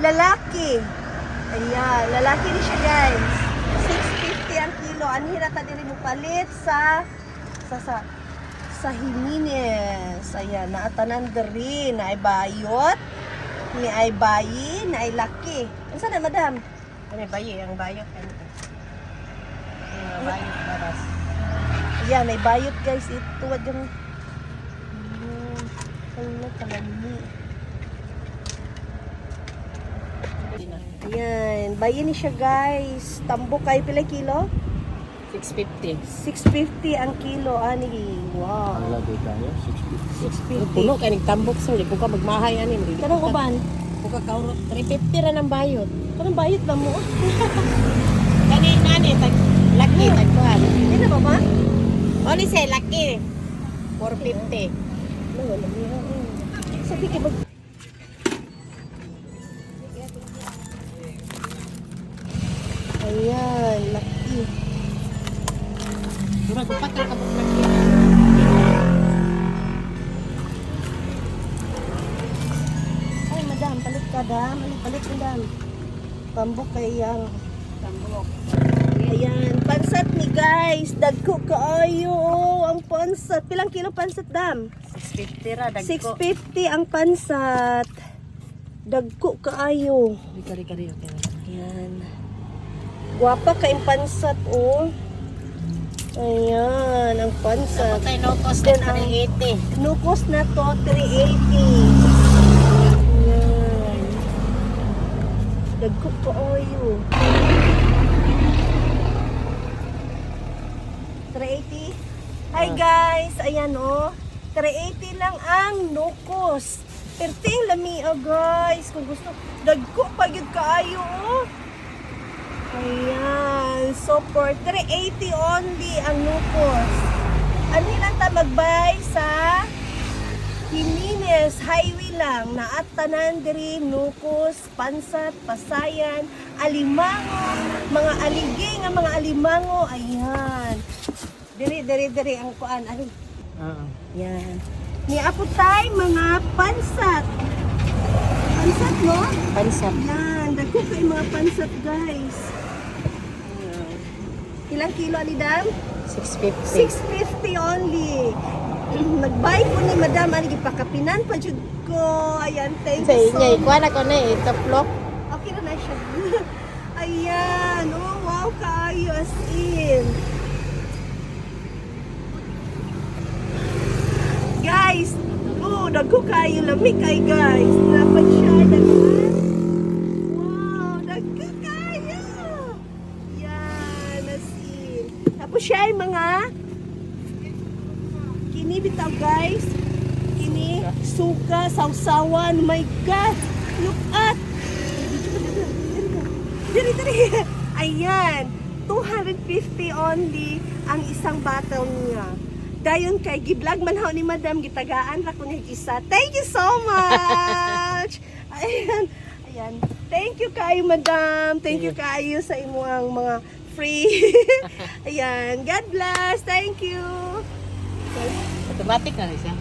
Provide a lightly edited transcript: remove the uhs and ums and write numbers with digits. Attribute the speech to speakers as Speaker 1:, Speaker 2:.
Speaker 1: lalaki. Ayan, lalaki ni siya guys. 650 ang kilo. Anhira ta diri mo palit sa Jimenez. Ayan, naatanan diri na ay bayot, ni ay bayi, na ay laki. Unsa na madam?
Speaker 2: Ano bayi, ang bayot. Ang bayot baras.
Speaker 1: Ayan, may bayot guys. Ito, wad yung... Ano talani. Ayan, bayi ni siya guys. Tambok kay pila kilo?
Speaker 2: 650.
Speaker 1: 650 ang kilo, ani. Wow.
Speaker 3: Ang lagi tayo, 650.
Speaker 1: 650.
Speaker 2: Puno kay nagtambok sir, di ko ka magmahay ani.
Speaker 1: Kanang uban?
Speaker 2: Ko ka kaurot 350 ra ng bayot.
Speaker 1: Kanang bayot na mo?
Speaker 2: Kani nani tag laki tag kuan.
Speaker 1: Hindi na ba ba?
Speaker 2: Only say laki. 450.
Speaker 1: Wala niya. Sabi ka mag... Ayan, laki.
Speaker 2: Dura ko pa ka kabuk laki.
Speaker 1: Ay, madam, palit ka, dam. Ano, palit mo, dam. Tambok kayang.
Speaker 2: Tambok.
Speaker 1: Ayan, pansat ni guys. Dagko kaayo. Ang pansat. Pilang kilo pansat, dam?
Speaker 2: 650 ra dagko.
Speaker 1: 650 ang pansat. Dagko kaayo.
Speaker 2: Kari-kari okay.
Speaker 1: Ayan. Guwapa kayong pansat, oh. Ayan, ang pansat.
Speaker 2: Patay no cost
Speaker 1: Then,
Speaker 2: 380.
Speaker 1: No cost na to, 380. Ayan. Dagko kaayo. 380. Hi guys, ayan oh. 380 lang ang nukos. Perting lami oh guys. Kung gusto, dagko pa gyud kaayo oh. Ayan. So for 380 only ang nukos. Ano lang ta magbay sa Jimenez Highway lang na at tanan diri nukos, pansat, pasayan, alimango, mga aligay nga mga alimango. Ayan. Diri ang kuan. Ay. Yan. Niapot tayo mga pansat. Pansat, no?
Speaker 2: Pansat.
Speaker 1: Yan. Dagko kay mga pansat, guys. Ilang kilo, Alidam?
Speaker 2: 650.
Speaker 1: 650 only. Nag-buy po ni Madam. Ano, ipakapinan pa jud ko. Ayan, thank
Speaker 2: Sa
Speaker 1: you so
Speaker 2: inyo,
Speaker 1: much.
Speaker 2: ikuha na ko na ito vlog.
Speaker 1: Okay na siya. Ayan. Oh, wow, kaayo as in. Guys, oh, dagko kayo lamig kay guys. Dapat siya dagko. Wow, dagko kayo. Yan, as in. Tapos siya ay mga kini bitaw guys. Kini suka, sausawan. My God, look at. Diri. Ayan, 250 only ang isang bottle niya. Dayon kay giblog man haw ni Madam, gitagaan ra ko ni isa. Thank you so much. Ayan. Thank you kayo Madam. Thank you kayo sa imuang mga free. Ayan. God bless. Thank you.
Speaker 2: Automatic na rin siya.